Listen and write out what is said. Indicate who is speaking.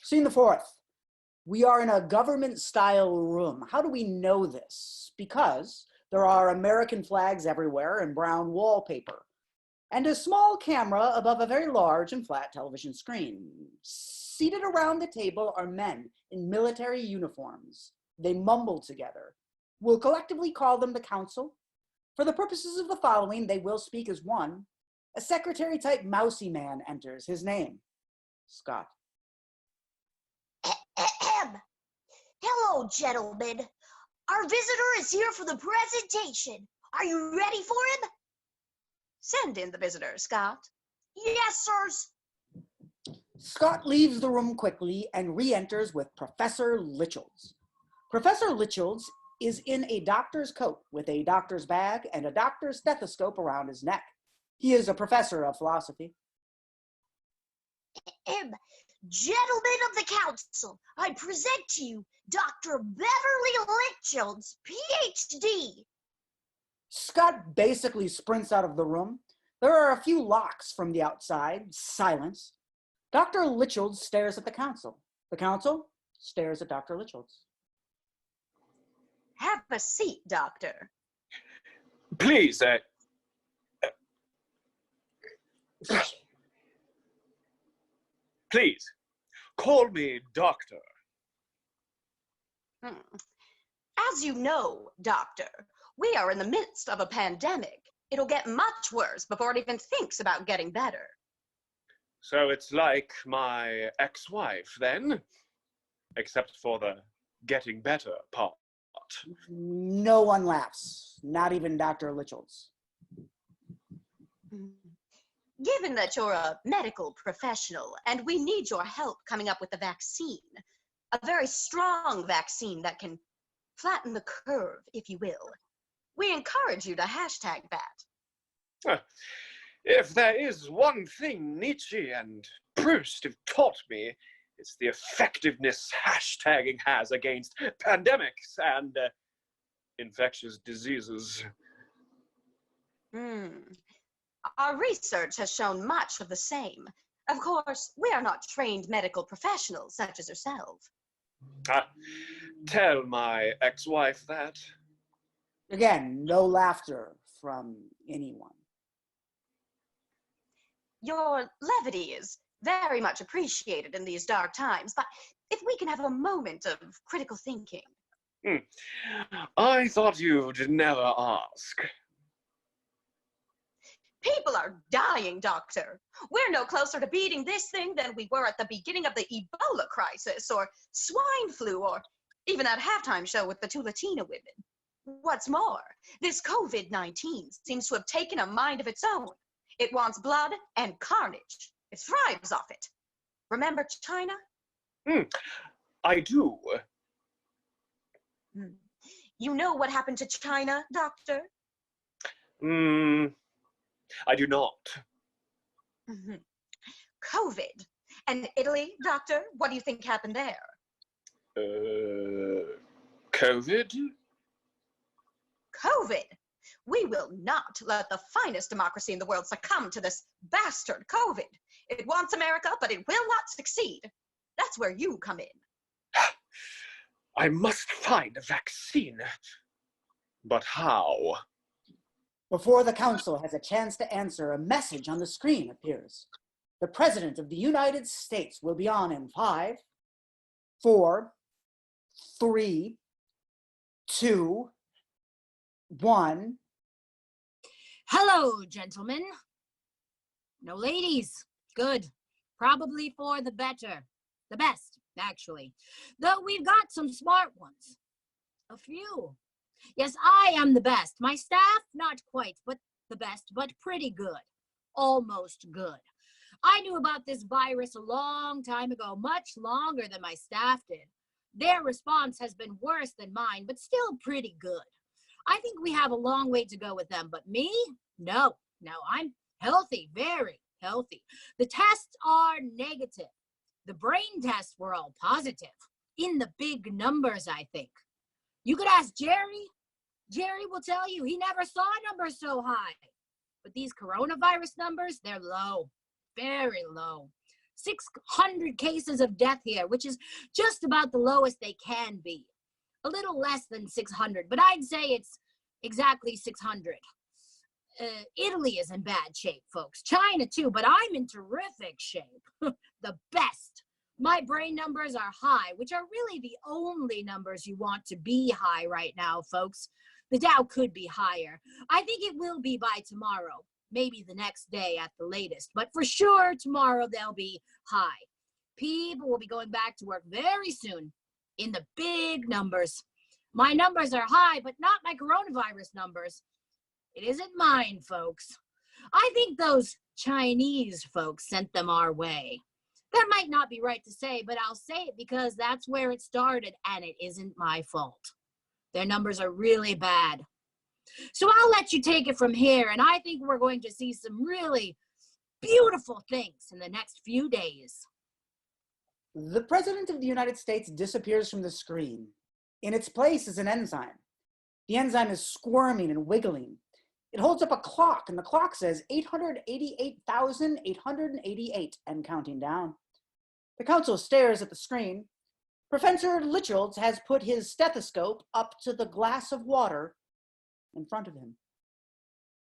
Speaker 1: Scene the fourth. We are in a government-style room. How do we know this? Because there are American flags everywhere and brown wallpaper, and a small camera above a very large and flat television screen. Seated around the table are men in military uniforms. They mumble together. We'll collectively call them the council. For the purposes of the following, they will speak as one. A secretary-type mousy man enters. His name, Scott.
Speaker 2: Hello, gentlemen. Our visitor is here for the presentation. Are you ready for him?
Speaker 3: Send in the visitor, Scott.
Speaker 2: Yes, sirs.
Speaker 1: Scott leaves the room quickly and re-enters with Professor Lichilds. Professor Lichilds is in a doctor's coat with a doctor's bag and a doctor's stethoscope around his neck. He is a professor of philosophy.
Speaker 2: Gentlemen of the council, I present to you Dr. Beverly Lichilds, Ph.D.
Speaker 1: Scott basically sprints out of the room. There are a few locks from the outside. Silence. Dr. Lichilds stares at the council. The council stares at Dr. Lichilds.
Speaker 3: Have a seat, Doctor.
Speaker 4: Please, please, call me Doctor.
Speaker 3: As you know, Doctor, we are in the midst of a pandemic. It'll get much worse before it even thinks about getting better.
Speaker 4: So it's like my ex-wife, then? Except for the getting better part.
Speaker 1: No one laughs, not even Dr. Lichilds.
Speaker 3: Given that you're a medical professional and we need your help coming up with a vaccine, a very strong vaccine that can flatten the curve, if you will, we encourage you to hashtag that.
Speaker 4: If there is one thing Nietzsche and Proust have taught me, it's the effectiveness hashtagging has against pandemics and infectious diseases.
Speaker 3: Our research has shown much of the same. Of course, we are not trained medical professionals such as yourself.
Speaker 4: Tell my ex-wife that.
Speaker 1: Again, no laughter from anyone.
Speaker 3: Your levity is very much appreciated in these dark times, but if we can have a moment of critical thinking.
Speaker 4: I thought you'd never ask.
Speaker 3: People are dying, Doctor. We're no closer to beating this thing than we were at the beginning of the Ebola crisis, or swine flu, or even that halftime show with the two Latina women. What's more, this COVID-19 seems to have taken a mind of its own. It wants blood and carnage. It thrives off it. Remember China?
Speaker 4: I do.
Speaker 3: You know what happened to China, Doctor?
Speaker 4: I do not.
Speaker 3: COVID. And Italy, Doctor? What do you think happened there?
Speaker 4: COVID?
Speaker 3: COVID. We will not let the finest democracy in the world succumb to this bastard COVID. It wants America, but it will not succeed. That's where you come in.
Speaker 4: I must find a vaccine. But how?
Speaker 1: Before the council has a chance to answer, a message on the screen appears. The President of the United States will be on in 5, 4, 3, 2, 1.
Speaker 5: Hello, gentlemen. No ladies. Good. Probably for the better. The best, actually. Though we've got some smart ones. A few. Yes, I am the best. My staff, not quite, but the best, but pretty good. Almost good. I knew about this virus a long time ago, much longer than my staff did. Their response has been worse than mine, but still pretty good. I think we have a long way to go with them, but me? No, I'm healthy, very healthy. The tests are negative. The brain tests were all positive. In the big numbers, I think. You could ask Jerry. Jerry will tell you he never saw numbers so high. But these coronavirus numbers, they're low. very low. 600 cases of death here, which is just about the lowest they can be. A little less than 600, but I'd say it's exactly 600. Italy is in bad shape, folks. China too, but I'm in terrific shape. The best. My brain numbers are high, which are really the only numbers you want to be high right now, folks. The Dow could be higher. I think it will be by tomorrow, maybe the next day at the latest, but for sure tomorrow they'll be high. People will be going back to work very soon in the big numbers. My numbers are high, but not my coronavirus numbers. It isn't mine, folks. I think those Chinese folks sent them our way. That might not be right to say, but I'll say it because that's where it started, and it isn't my fault. Their numbers are really bad. So I'll let you take it from here, and I think we're going to see some really beautiful things in the next few days.
Speaker 1: The President of the United States disappears from the screen. In its place is an enzyme. The enzyme is squirming and wiggling. It holds up a clock, and the clock says 888,888 and counting down. The council stares at the screen. Professor Lichilds has put his stethoscope up to the glass of water in front of him.